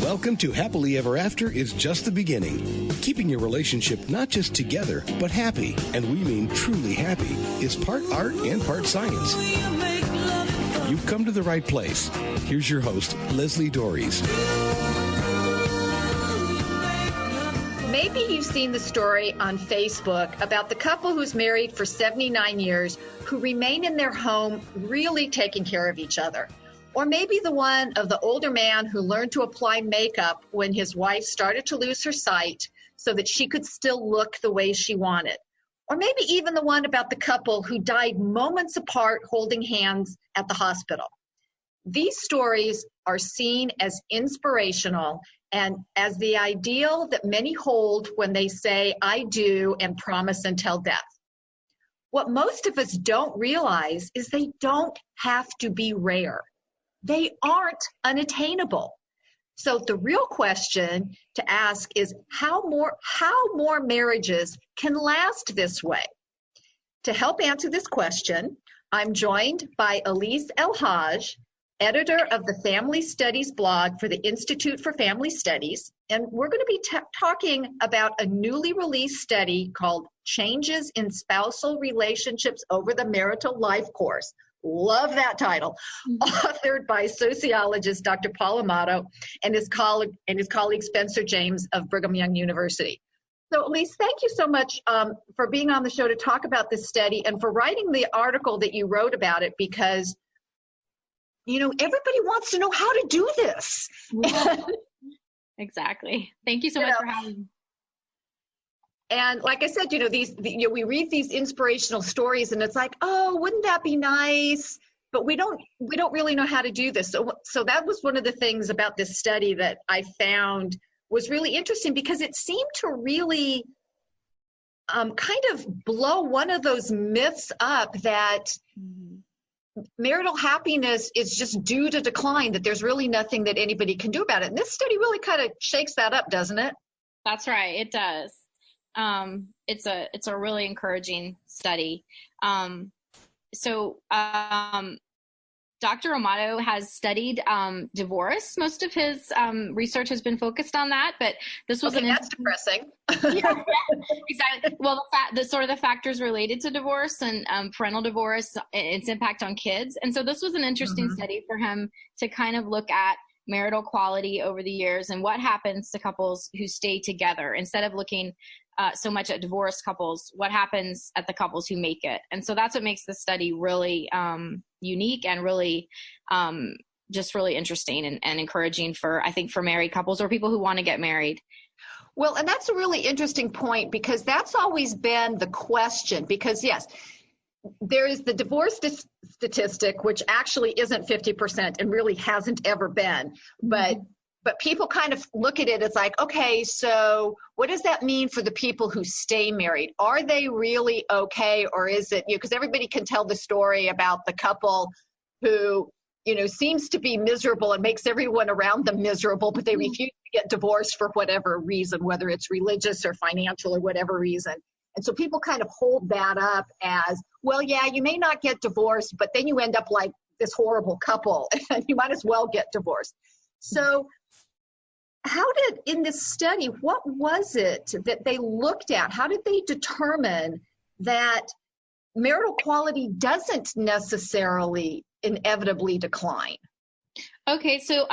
Welcome to Happily Ever After is just the beginning. Keeping your relationship not just together, but happy, and we mean truly happy, is part art and part science. You've come to the right place. Here's your host, Leslie Dories. Maybe you've seen the story on Facebook about the couple who's married for 79 years who remain in their home really taking care of each other. Or maybe the one of the older man who learned to apply makeup when his wife started to lose her sight so that she could still look the way she wanted. Or maybe even the one about the couple who died moments apart holding hands at the hospital. These stories are seen as inspirational and as the ideal that many hold when they say, I do, and promise until death. What most of us don't realize is they don't have to be rare. They aren't unattainable. So the real question to ask is how more marriages can last this way? To help answer this question, I'm joined by Elise El-Haj, editor of the Family Studies blog for the Institute for Family Studies, and we're going to be talking about a newly released study called Changes in Spousal Relationships Over the Marital Life Course. Love that title. Authored by sociologist Dr. Paul Amato and his colleague Spencer James of Brigham Young University. So, Elise, thank you so much for being on the show to talk about this study and for writing the article that you wrote about it, because, you know, everybody wants to know how to do this. Yeah. Exactly. Thank you so much for having me. And like I said, we read these inspirational stories and it's like, oh, wouldn't that be nice? But we don't really know how to do this. So that was one of the things about this study that I found was really interesting, because it seemed to really kind of blow one of those myths up that marital happiness is just due to decline, that there's really nothing that anybody can do about it. And this study really kind of shakes that up, doesn't it? That's right. It does. It's a really encouraging study. Dr. Amato has studied divorce. Most of his research has been focused on that, but this was that's depressing. Yeah, exactly. Well, the factors related to divorce and parental divorce, its impact on kids, and so this was an interesting study for him to kind of look at marital quality over the years and what happens to couples who stay together, instead of looking so much at divorced couples, what happens at the couples who make it. And so that's what makes this study really unique and really just really interesting and encouraging for married couples or people who want to get married. Well, and that's a really interesting point, because that's always been the question, because yes, there is the divorce statistic, which actually isn't 50% and really hasn't ever been, but people kind of look at it as like, okay, so what does that mean for the people who stay married? Are they really okay? Or is it, because everybody can tell the story about the couple who, seems to be miserable and makes everyone around them miserable, but they refuse to get divorced for whatever reason, whether it's religious or financial or whatever reason. And so people kind of hold that up as, well, yeah, you may not get divorced, but then you end up like this horrible couple and you might as well get divorced. So in this study, what was it that they looked at? How did they determine that marital quality doesn't necessarily inevitably decline? Okay, so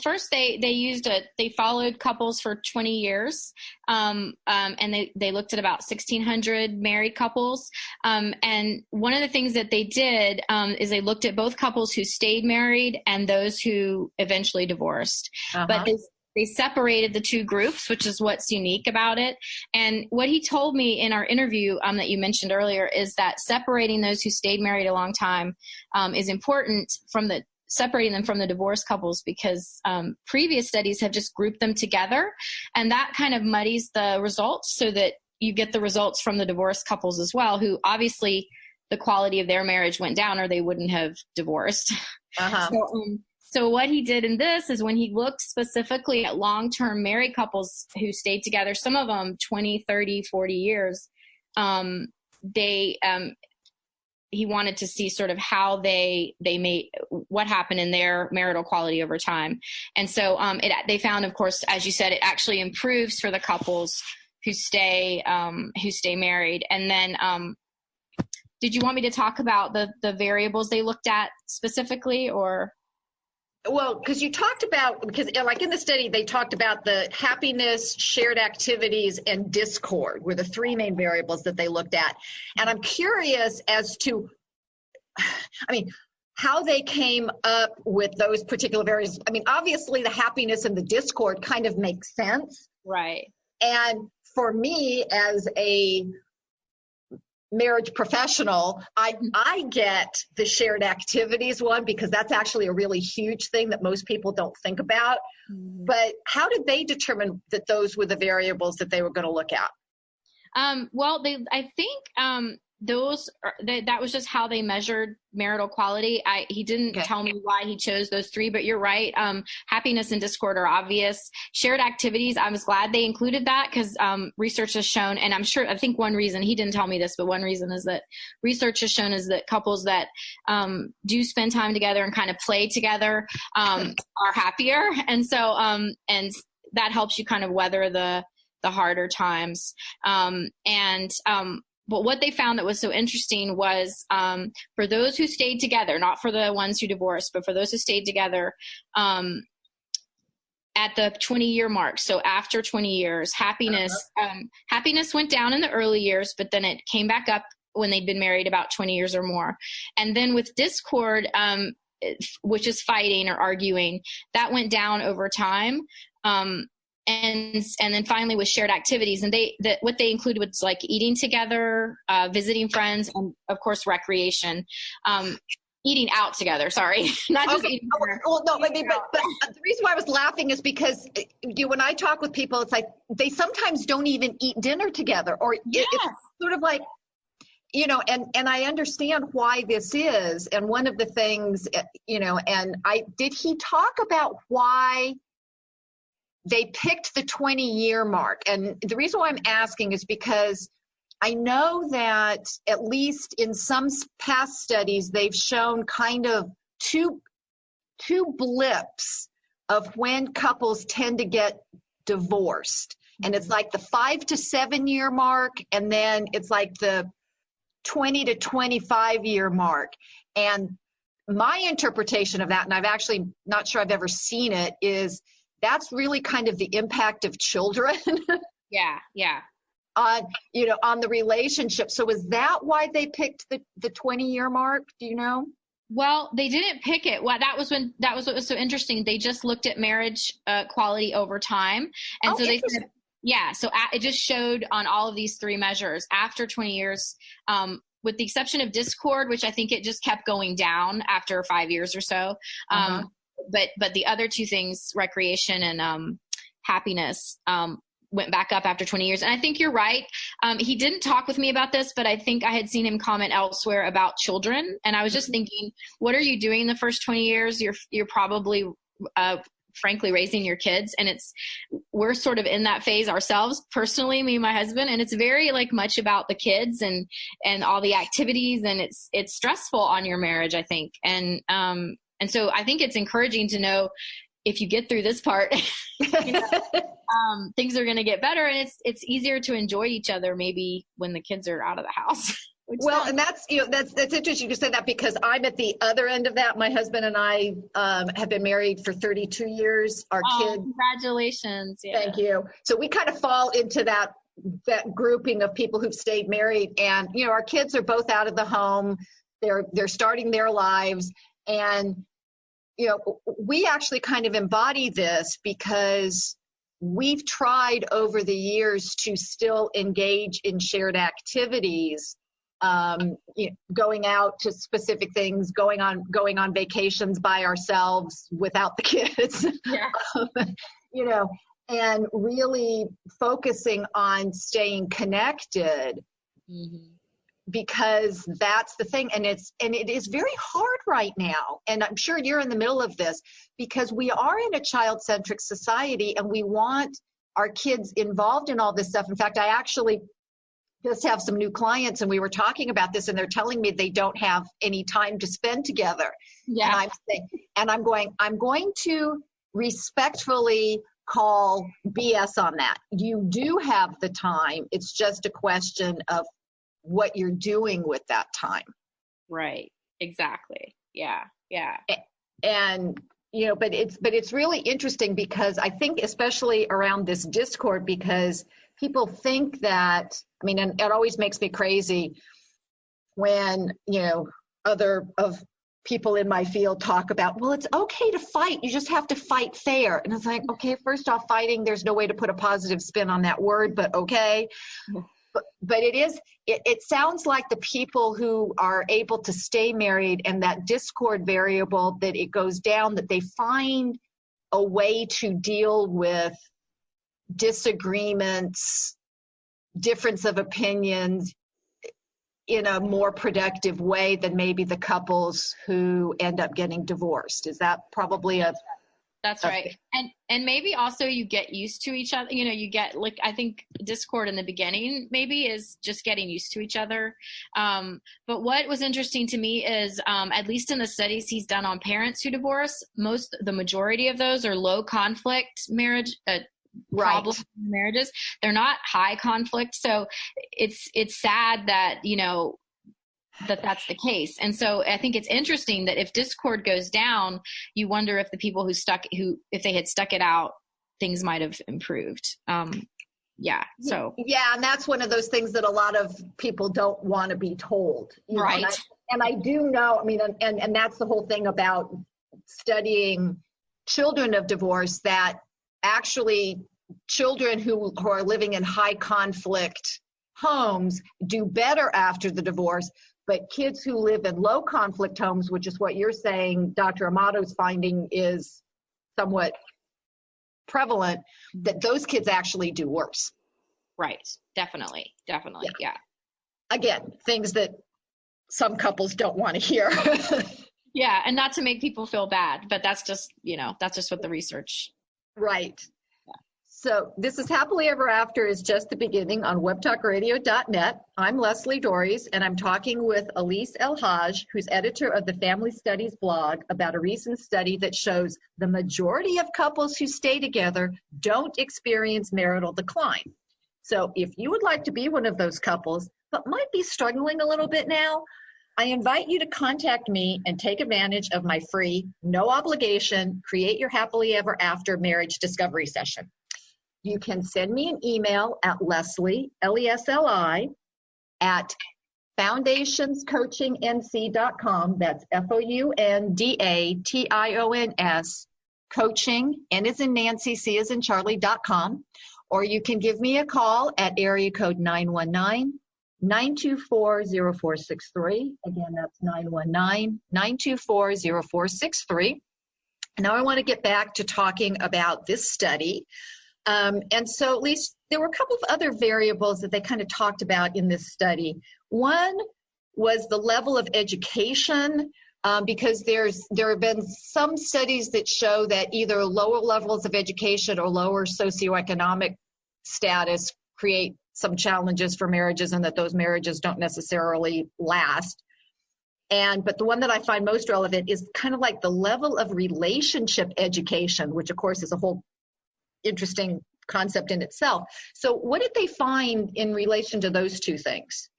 first they followed couples for 20 years, and they looked at about 1,600 married couples. And one of the things that they did is they looked at both couples who stayed married and those who eventually divorced. But they separated the two groups, which is what's unique about it. And what he told me in our interview that you mentioned earlier is that separating those who stayed married a long time is important separating them from the divorced couples, because previous studies have just grouped them together, and that kind of muddies the results so that you get the results from the divorced couples as well, who the quality of their marriage went down or they wouldn't have divorced. So what he did in this is when he looked specifically at long-term married couples who stayed together, some of them 20, 30, 40 years, he wanted to see sort of how they made, what happened in their marital quality over time. And so they found, of course, as you said, it actually improves for the couples who stay married. And then did you want me to talk about the variables they looked at specifically, or? Well, because like in the study, they talked about the happiness, shared activities, and discord were the three main variables that they looked at. And I'm curious as to, how they came up with those particular variables. Obviously the happiness and the discord kind of make sense. Right. And for me as a marriage professional, I get the shared activities one because that's actually a really huge thing that most people don't think about. Mm-hmm. But how did they determine that those were the variables that they were going to look at? I think that was just how they measured marital quality. He didn't tell me why he chose those three, but you're right. Happiness and discord are obvious. Shared activities, I was glad they included that because research has shown, and I think one reason, he didn't tell me this, but one reason is that research has shown is that couples that do spend time together and kind of play together are happier. And so, and that helps you kind of weather the harder times. But what they found that was so interesting was for those who stayed together, not for the ones who divorced, but for those who stayed together at the 20-year mark. So after 20 years, happiness went down in the early years, but then it came back up when they'd been married about 20 years or more. And then with discord, which is fighting or arguing, that went down over time. And then finally with shared activities, and what they included was like eating together, visiting friends, and of course recreation, eating out together. Sorry, not just eating. Well, no, but the reason why I was laughing is because when I talk with people, it's like they sometimes don't even eat dinner together, or it's sort of like, and I understand why this is. And one of the things, did he talk about why they picked the 20-year mark? And the reason why I'm asking is because I know that at least in some past studies, they've shown kind of two blips of when couples tend to get divorced. And it's like the 5 to 7 year mark, and then it's like the 20 to 25 year mark. And my interpretation of that, and I've actually not sure I've ever seen it, is that's really kind of the impact of children. Yeah. On the relationship. So is that why they picked the 20-year mark? Do you know? Well, they didn't pick it. Well, that was what was so interesting. They just looked at marriage quality over time. And so they said, so it just showed on all of these three measures after 20 years, with the exception of discord, which I think it just kept going down after 5 years or so. But the other two things, recreation and happiness, went back up after 20 years. And I think you're right. He didn't talk with me about this, but I think I had seen him comment elsewhere about children. And I was just thinking, what are you doing in the first 20 years? You're probably, frankly, raising your kids. And we're sort of in that phase ourselves, personally, me and my husband. And it's very much about the kids and all the activities. And it's stressful on your marriage, I think. And so I think it's encouraging to know if you get through this part, things are going to get better, and it's easier to enjoy each other maybe when the kids are out of the house. Well, and that's interesting you say that, because I'm at the other end of that. My husband and I have been married for 32 years. Our kids. Congratulations. Yeah. Thank you. So we kind of fall into that grouping of people who've stayed married, and our kids are both out of the home. They're starting their lives, and we actually kind of embody this because we've tried over the years to still engage in shared activities, going out to specific things, going on vacations by ourselves without the kids, and really focusing on staying connected. Mm-hmm. Because that's the thing. And it is very hard right now. And I'm sure you're in the middle of this, because we are in a child-centric society and we want our kids involved in all this stuff. In fact, I actually just have some new clients, and we were talking about this, and they're telling me they don't have any time to spend together. Yeah. And I'm going to respectfully call BS on that. You do have the time. It's just a question of what you're doing with that time. Right. Exactly. Yeah. Yeah. And but it's really interesting, because I think especially around this Discord, because people think that, and it always makes me crazy when, other of people in my field talk about, well, it's okay to fight. You just have to fight fair. And it's like, okay, first off, fighting, there's no way to put a positive spin on that word, but okay. But it sounds like the people who are able to stay married, and that discord variable, that it goes down, that they find a way to deal with disagreements, difference of opinions in a more productive way than maybe the couples who end up getting divorced. Is that probably That's right. And maybe also you get used to each other. You get, like, I think discord in the beginning maybe is just getting used to each other. But what was interesting to me is, at least in the studies he's done on parents who divorce, the majority of those are low conflict marriage, problem marriages. They're not high conflict. So it's sad that, that's the case. And so I think it's interesting that if discord goes down, you wonder if the people if they had stuck it out, things might have improved. Yeah. So. Yeah. And that's one of those things that a lot of people don't want to be told. Right. And I do know, and that's the whole thing about studying children of divorce, that actually children who are living in high conflict homes do better after the divorce. But kids who live in low conflict homes, which is what you're saying, Dr. Amato's finding is somewhat prevalent, that those kids actually do worse. Right. Definitely. Yeah. Again, things that some couples don't want to hear. Yeah. And not to make people feel bad, but that's just what the research. Right. So this is Happily Ever After is just the beginning on webtalkradio.net. I'm Leslie Dories, and I'm talking with Elise El-Haj, who's editor of the Family Studies blog, about a recent study that shows the majority of couples who stay together don't experience marital decline. So if you would like to be one of those couples, but might be struggling a little bit now, I invite you to contact me and take advantage of my free, no obligation, Create Your Happily Ever After marriage discovery session. You can send me an email at Leslie, Lesli, at foundationscoachingnc.com. That's FOUNDATIONS, coaching, N as in Nancy, C as in Charlie.com. Or you can give me a call at area code 919-924-0463. Again, that's 919-924-0463. Now I want to get back to talking about this study. And so at least there were a couple of other variables that they kind of talked about in this study. One was the level of education, because there have been some studies that show that either lower levels of education or lower socioeconomic status create some challenges for marriages, and that those marriages don't necessarily last. But the one that I find most relevant is kind of like the level of relationship education, which of course is a whole interesting concept in itself. So what did they find in relation to those two things?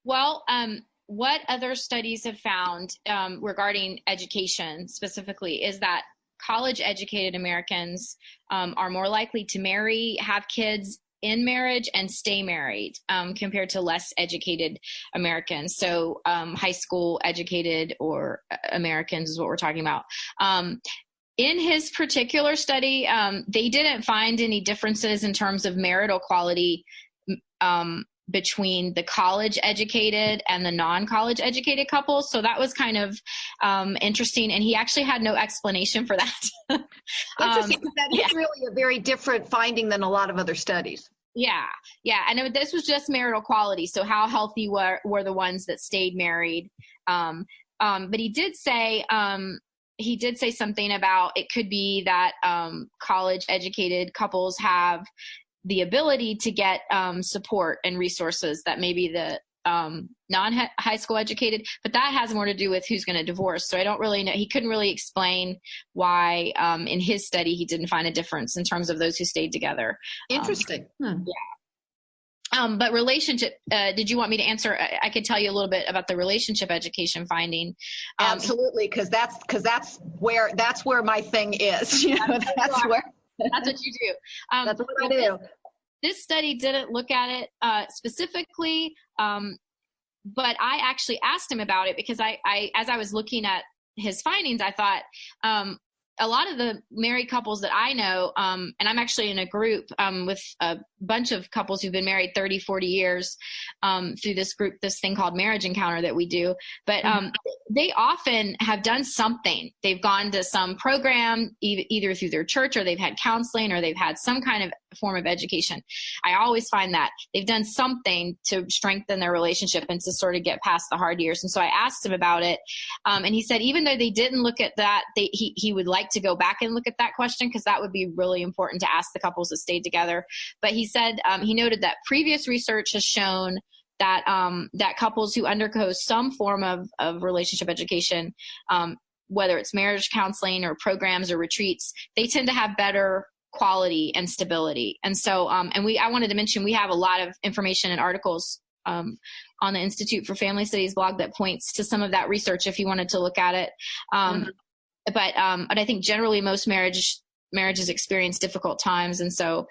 What other studies have found regarding education specifically is that college-educated Americans are more likely to marry, have kids in marriage, and stay married compared to less educated Americans. So high school educated or Americans is what we're talking about. In his particular study, they didn't find any differences in terms of marital quality between the college-educated and the non-college educated couples. So that was kind of interesting. And he actually had no explanation for that. Interesting, because that is really a very different finding than a lot of other studies. Yeah. And this was just marital quality. So how healthy were the ones that stayed married? But he did say something about it could be that college-educated couples have the ability to get support and resources that maybe the non-high school educated, but that has more to do with who's going to divorce. So I don't really know. He couldn't really explain why in his study he didn't find a difference in terms of those who stayed together. Interesting. Yeah. But relationship, did you want me to answer? I could tell you a little bit about the relationship education finding. Absolutely, because that's where my thing is. You know, that's what you do. That's what I do. This study didn't look at it specifically, but I actually asked him about it because I as I was looking at his findings, I thought a lot of the married couples that I know, and I'm actually in a group with a bunch of couples who've been married 30, 40 years through this group, this thing called Marriage Encounter that we do. But they often have done something. They've gone to some program, either through their church, or they've had counseling, or they've had some kind of form of education. I always find that they've done something to strengthen their relationship and to sort of get past the hard years. And so I asked him about it. And he said, even though they didn't look at that, he would like to go back and look at that question, because that would be really important to ask the couples that stayed together. But he said, he noted that previous research has shown that that couples who undergo some form of relationship education, whether it's marriage counseling or programs or retreats, they tend to have better quality and stability. And so, I wanted to mention, we have a lot of information and articles on the Institute for Family Studies blog that points to some of that research if you wanted to look at it. But I think generally most marriages experience difficult times. And so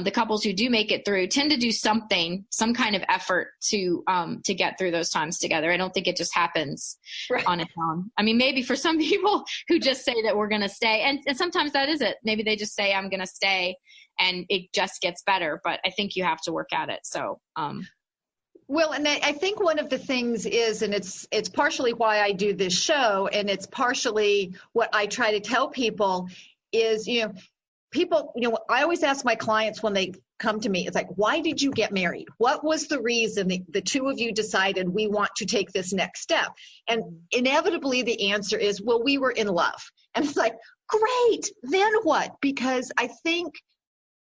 the couples who do make it through tend to do some kind of effort to get through those times together. I don't think it just happens on its own. I mean, maybe for some people who just say that we're going to stay, and sometimes that is it. Maybe they just say, I'm going to stay, and it just gets better. But I think you have to work at it. So, well, and I think one of the things is, and it's partially why I do this show, and it's partially what I try to tell people is, people, I always ask my clients when they come to me, it's like, why did you get married? What was the reason the two of you decided we want to take this next step? And inevitably the answer is, well, we were in love. And it's like, great, then what? Because I think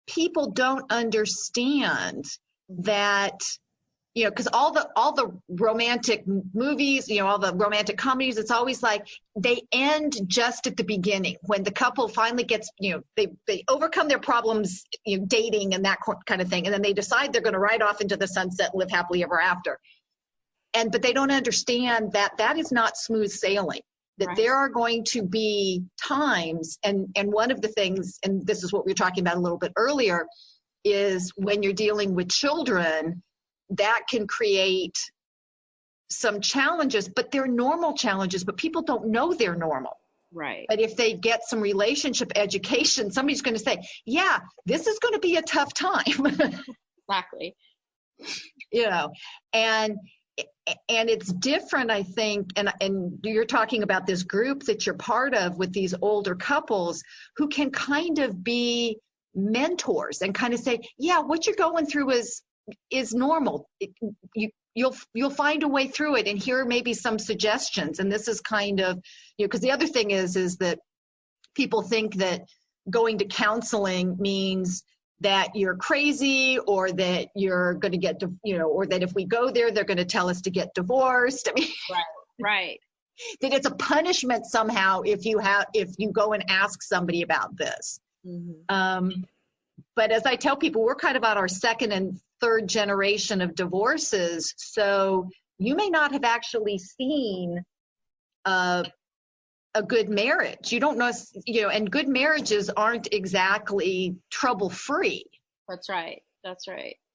people don't understand that, because all the romantic movies, all the romantic comedies, it's always like they end just at the beginning when the couple finally gets, they overcome their problems, dating and that kind of thing. And then they decide they're going to ride off into the sunset and live happily ever after. But they don't understand that is not smooth sailing, that there are going to be times. And one of the things, and this is what we were talking about a little bit earlier, is when you're dealing with children, that can create some challenges, but they're normal challenges, but people don't know they're normal. Right. But if they get some relationship education, somebody's going to say, yeah, this is going to be a tough time. Exactly. And it's different, I think, and you're talking about this group that you're part of with these older couples who can kind of be mentors and kind of say, yeah, what you're going through is normal. You'll find a way through it, and here are maybe some suggestions. And this is kind of, because the other thing is that people think that going to counseling means that you're crazy, or that you're going to get, or that if we go there, they're going to tell us to get divorced. I mean, right. That it's a punishment somehow if you go and ask somebody about this. Mm-hmm. But as I tell people, we're kind of on our second and third generation of divorces. So you may not have actually seen a good marriage. You don't know, and good marriages aren't exactly trouble-free. That's right.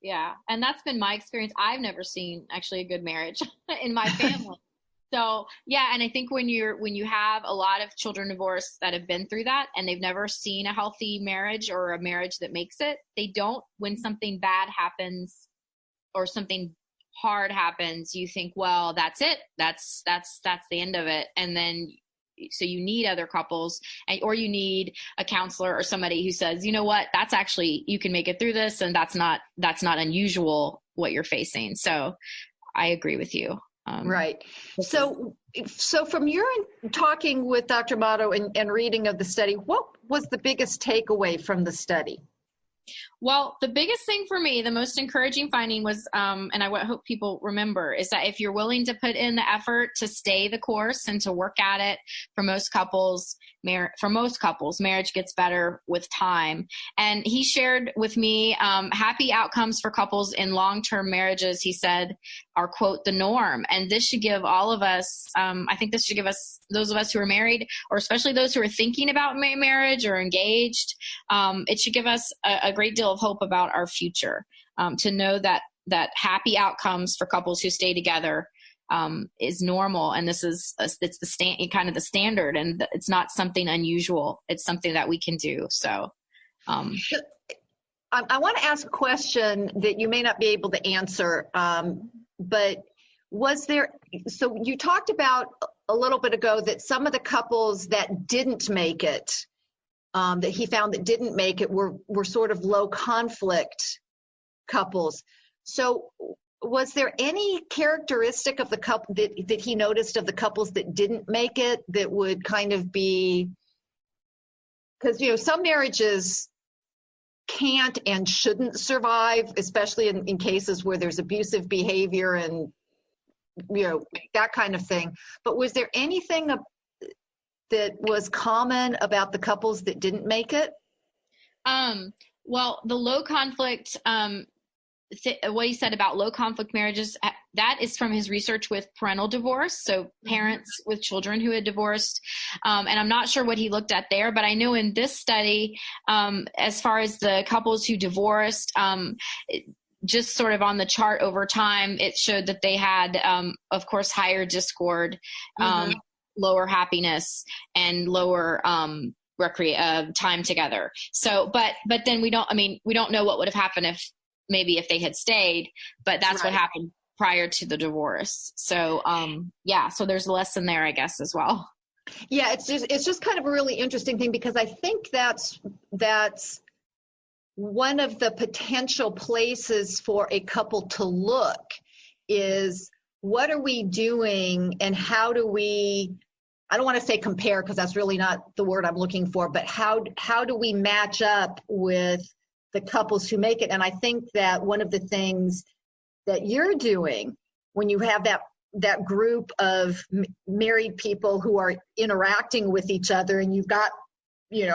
Yeah. And that's been my experience. I've never seen actually a good marriage in my family. So yeah, and I think when you have a lot of children divorced that have been through that and they've never seen a healthy marriage or a marriage that makes it, they don't, when something bad happens or something hard happens, you think, well, that's it. That's the end of it. And then so you need other couples, or you need a counselor or somebody who says, you know what, that's actually, you can make it through this, and that's not unusual what you're facing. So I agree with you. Right. So from your talking with Dr. Mato and reading of the study, what was the biggest takeaway from the study? Well, the biggest thing for me, the most encouraging finding was, and I hope people remember, is that if you're willing to put in the effort to stay the course and to work at it, for most couples, marriage gets better with time. And he shared with me happy outcomes for couples in long-term marriages, he said, are, quote, the norm. And this should give all of us, I think this should give us, those of us who are married, or especially those who are thinking about marriage or engaged, it should give us a great deal of hope about our future, to know that happy outcomes for couples who stay together is normal, and it's the kind of the standard, and it's not something unusual. It's something that we can do. So I want to ask a question that you may not be able to answer, but so you talked about a little bit ago that some of the couples that didn't make it, that he found that didn't make it were sort of low conflict couples. So was there any characteristic of the couple that he noticed of the couples that didn't make it that would kind of be, because, some marriages can't and shouldn't survive, especially in cases where there's abusive behavior and, that kind of thing. But was there anything that was common about the couples that didn't make it? Well, the low conflict, what he said about low conflict marriages, that is from his research with parental divorce. So parents with children who had divorced. And I'm not sure what he looked at there, but I know in this study, as far as the couples who divorced, just sort of on the chart over time, it showed that they had, of course, higher discord, lower happiness, and lower time together. So, but then we don't know what would have happened if they had stayed, but that's right. What happened prior to the divorce. So, so there's a lesson there, I guess, as well. Yeah, it's just kind of a really interesting thing, because I think that's one of the potential places for a couple to look is, what are we doing and how do we, I don't want to say compare because that's really not the word I'm looking for, but how do we match up with the couples who make it? And I think that one of the things that you're doing when you have that group of married people who are interacting with each other, and you've got,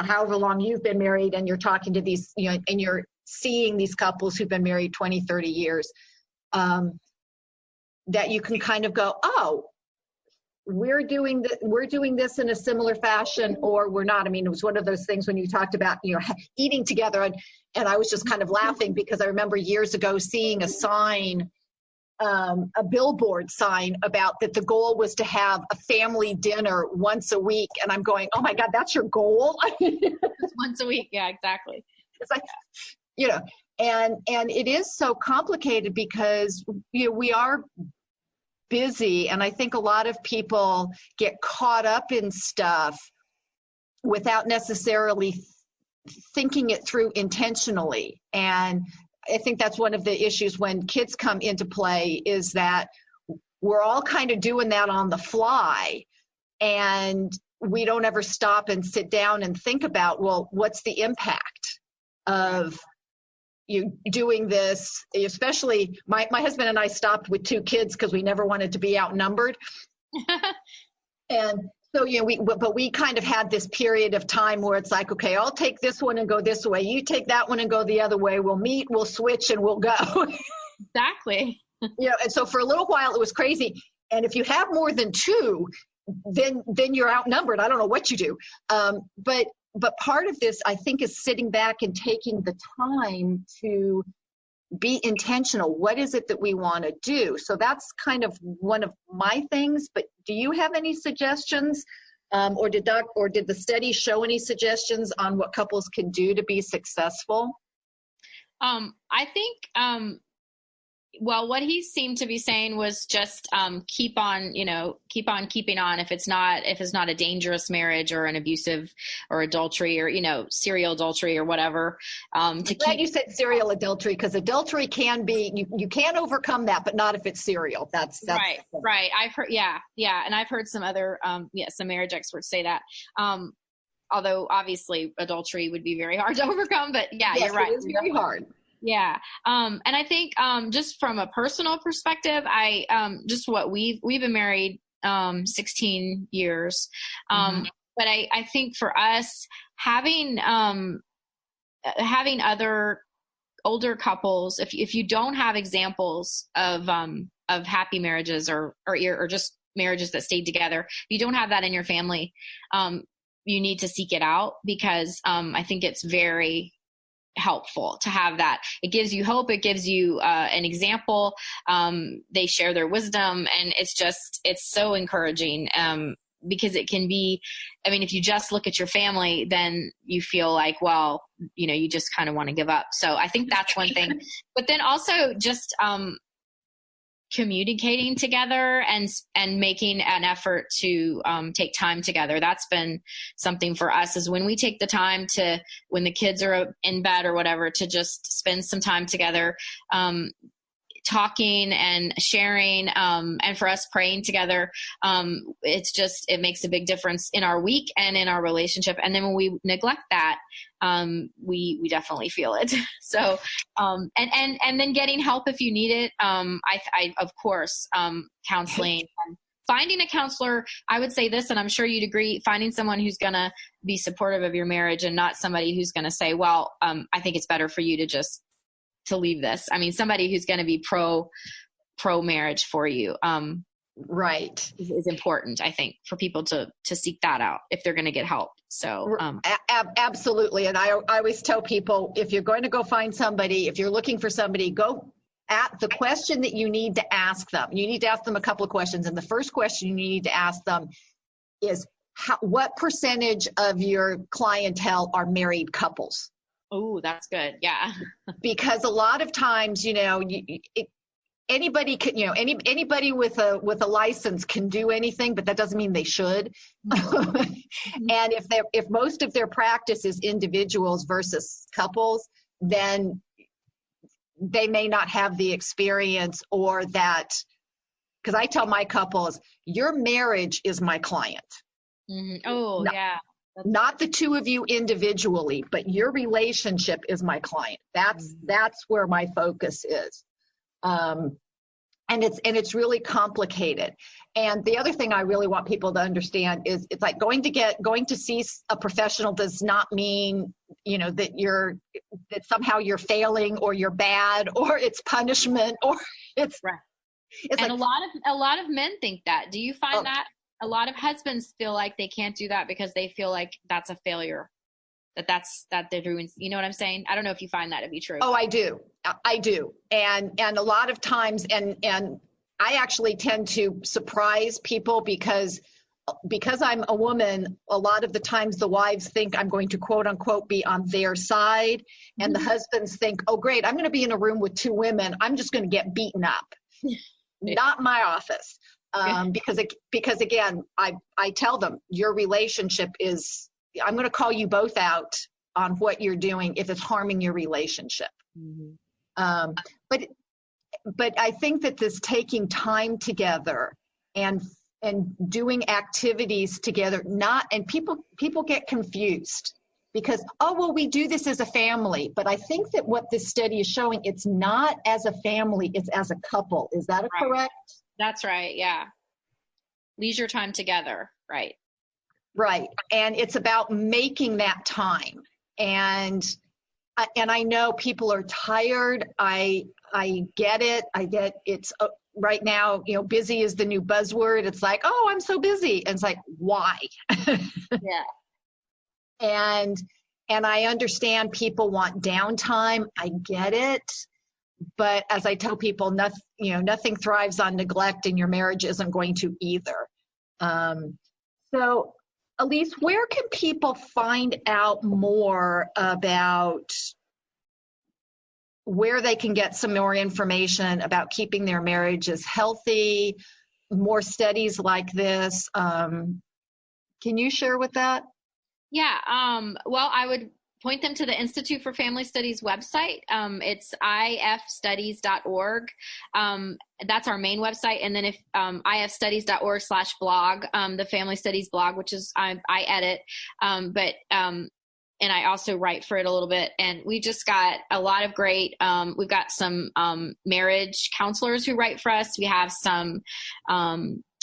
however long you've been married, and you're talking to these, and you're seeing these couples who've been married 20, 30 years, that you can kind of go, oh, we're doing this in a similar fashion, or we're not. I mean, it was one of those things when you talked about, eating together, and I was just kind of laughing because I remember years ago seeing a sign, a billboard sign about that the goal was to have a family dinner once a week. And I'm going, oh my God, that's your goal? Once a week. Yeah, exactly. It's like, and it is so complicated because, we are busy. And I think a lot of people get caught up in stuff without necessarily thinking it through intentionally. And I think that's one of the issues when kids come into play, is that we're all kind of doing that on the fly, and we don't ever stop and sit down and think about, well, what's the impact of you doing this? Especially my husband and I stopped with 2 kids because we never wanted to be outnumbered. And so, we kind of had this period of time where it's like, okay, I'll take this one and go this way. You take that one and go the other way. We'll meet, we'll switch, and we'll go. Exactly. And so for a little while it was crazy. And if you have more than 2, then you're outnumbered. I don't know what you do. But part of this, I think, is sitting back and taking the time to be intentional. What is it that we want to do? So that's kind of one of my things. But do you have any suggestions, or did the study show any suggestions on what couples can do to be successful? I think, what he seemed to be saying was just keep on keeping on if it's not a dangerous marriage or an abusive or adultery or serial adultery or whatever. You said serial adultery, because adultery can be, you can overcome that, but not if it's serial. That's right. I've heard and I've heard some other some marriage experts say that. although obviously adultery would be very hard to overcome, but yeah, yes, you're right. It is very hard. Yeah. And I think, just from a personal perspective, just what we've been married, 16 years. But I think for us having other older couples, if you don't have examples of happy marriages or just marriages that stayed together, if you don't have that in your family, you need to seek it out, because I think it's very helpful to have that. It gives you hope. It gives you an example. They share their wisdom, and it's so encouraging. Because it can be, I mean, if you just look at your family, then you feel like, well, you just kind of want to give up. So I think that's one thing. But then also just communicating together and making an effort to take time together. That's been something for us, is when we take the time to, when the kids are in bed or whatever, to just spend some time together, talking and sharing, and for us praying together. It makes a big difference in our week and in our relationship. And then when we neglect that, we definitely feel it. So, and then getting help if you need it. I of course, counseling and finding a counselor. I would say this, and I'm sure you'd agree, finding someone who's going to be supportive of your marriage, and not somebody who's going to say, well, I think it's better for you to leave this. I mean, somebody who's going to be pro marriage for you, right, is important, I think, for people to seek that out if they're going to get help. So, absolutely. And I always tell people, if you're going to go find somebody, if you're looking for somebody, go at the question that you need to ask them. You need to ask them a couple of questions. And the first question you need to ask them is, what percentage of your clientele are married couples? Oh, that's good. Yeah. Because a lot of times, anybody can, anybody with a license can do anything, but that doesn't mean they should. And if most of their practice is individuals versus couples, then they may not have the experience, or that, because I tell my couples, your marriage is my client. Mm-hmm. Oh, yeah. Not the two of you individually, but your relationship is my client. That's where my focus is. And it's really complicated. And the other thing I really want people to understand is, it's like going to see a professional does not mean, that somehow you're failing, or you're bad, or it's punishment, or it's right. It's and like, a lot of men think that. Do you find that a lot of husbands feel like they can't do that because they feel like that's a failure, that they're doing, you know what I'm saying? I don't know if you find that to be true. Oh, I do. And a lot of times, and I actually tend to surprise people, because I'm a woman, a lot of the times the wives think I'm going to quote unquote be on their side, and the husbands think, oh great, I'm going to be in a room with two women, I'm just going to get beaten up. Not my office. Because again, I tell them, your relationship is, I'm going to call you both out on what you're doing if it's harming your relationship. Mm-hmm. But I think that this taking time together and doing activities together, and people get confused because, oh, well, we do this as a family. But I think that what this study is showing, it's not as a family, it's as a couple. Is that correct? That's right. Yeah. Leisure time together. Right. Right. And it's about making that time. And I know people are tired. I get it. It's right now, busy is the new buzzword. It's like, oh, I'm so busy. And it's like, why? Yeah. And I understand people want downtime. I get it. But as I tell people, nothing thrives on neglect, and your marriage isn't going to either. So, Elise, where can people find out more about where they can get some more information about keeping their marriages healthy, more studies like this? Can you share with that? Yeah. Well, I would point them to the Institute for Family Studies website. It's ifstudies.org. That's our main website. And then if ifstudies.org/blog, the Family Studies blog, which is I edit, and I also write for it a little bit. And we just got a lot of great, we've got some marriage counselors who write for us. We have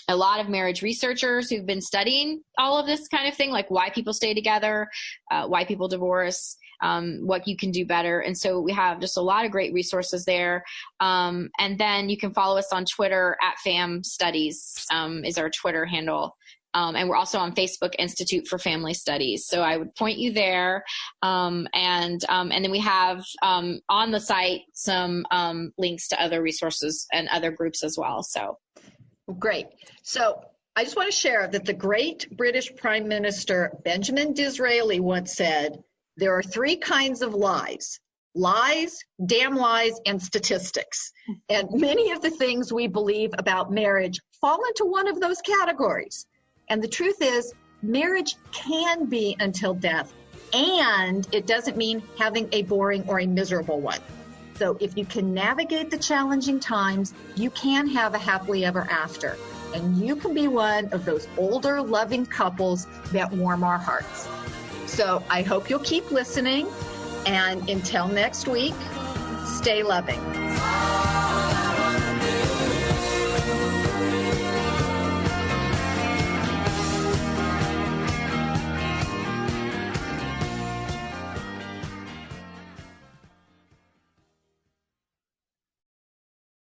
a lot of marriage researchers who've been studying all of this kind of thing, like why people stay together, why people divorce, what you can do better. And so we have just a lot of great resources there. And then you can follow us on Twitter @FamStudies is our Twitter handle. And we're also on Facebook, Institute for Family Studies. So I would point you there. And then we have on the site some links to other resources and other groups as well. So great. So I just want to share that the great British Prime Minister Benjamin Disraeli once said, there are 3 kinds of lies: lies, damn lies, and statistics. And many of the things we believe about marriage fall into one of those categories. And the truth is, marriage can be until death, and it doesn't mean having a boring or a miserable one. So if you can navigate the challenging times, you can have a happily ever after. And you can be one of those older, loving couples that warm our hearts. So I hope you'll keep listening. And until next week, stay loving.